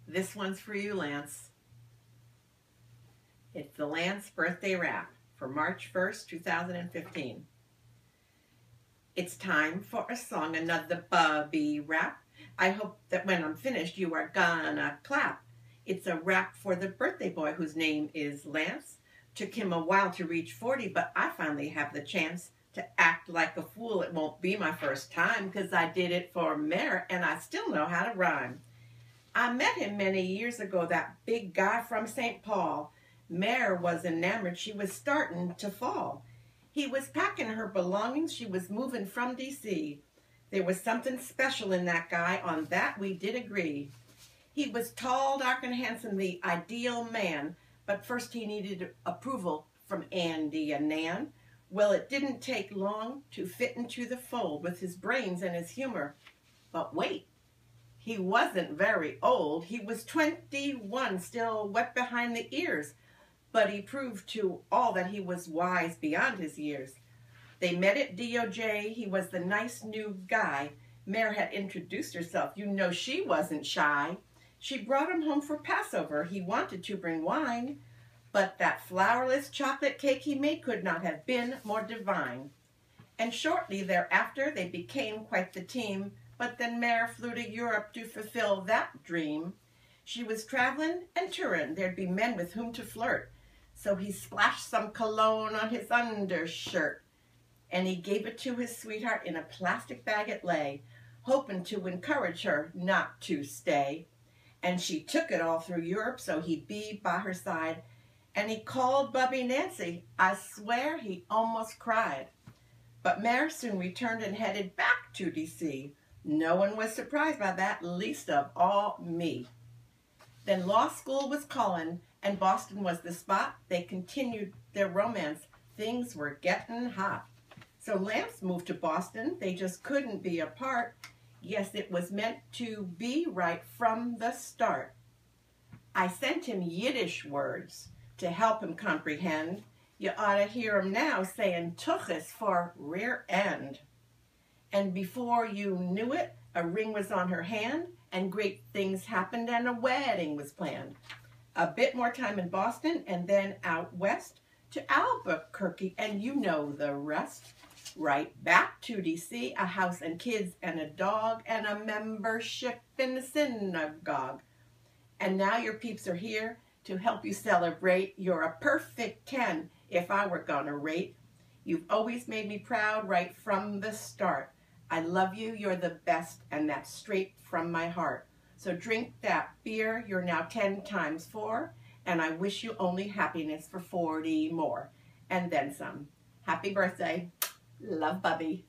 This one's for you, Lance. It's the Lance birthday rap for March 1st, 2015. It's time for a song, another Bubby Rap. I hope that when I'm finished, you are gonna clap. It's a rap for the birthday boy whose name is Lance. Took him a while to reach 40, but I finally have the chance to act like a fool. It won't be my first time, 'cause I did it for Mayor, and I still know how to rhyme. I met him many years ago, that big guy from St. Paul. Mayor was enamored, she was starting to fall. He was packing her belongings, she was moving from D.C. There was something special in that guy, on that we did agree. He was tall, dark, and handsome, the ideal man, but first he needed approval from Andy and Nan. Well, it didn't take long to fit into the fold with his brains and his humor. But wait, he wasn't very old. He was 21, still wet behind the ears, but he proved to all that he was wise beyond his years. They met at DOJ. He was the nice new guy. Mare had introduced herself. You know she wasn't shy. She brought him home for Passover. He wanted to bring wine, but that flourless chocolate cake he made could not have been more divine. And shortly thereafter, they became quite the team, but then Mare flew to Europe to fulfill that dream. She was traveling and touring. There'd be men with whom to flirt. So he splashed some cologne on his undershirt, and he gave it to his sweetheart in a plastic bag it lay, hoping to encourage her not to stay. And she took it all through Europe so he'd be by her side. And he called Bubby Nancy. I swear he almost cried. But Mare soon returned and headed back to D.C. No one was surprised by that, least of all me. Then law school was calling, and Boston was the spot. They continued their romance. Things were getting hot. So Lance moved to Boston. They just couldn't be apart. Yes, it was meant to be right from the start. I sent him Yiddish words to help him comprehend. You ought to hear him now saying tuchus for rear end. And before you knew it, a ring was on her hand, and great things happened, and a wedding was planned. A bit more time in Boston, and then out west to Albuquerque, and you know the rest. Right back to D.C., a house and kids and a dog and a membership in the synagogue. And now your peeps are here to help you celebrate. You're a perfect 10 if I were gonna rate. You've always made me proud right from the start. I love you, you're the best, and that's straight from my heart. So drink that beer, you're now 10 times 4, and I wish you only happiness for 40 more. And then some. Happy birthday. Love, Bubby.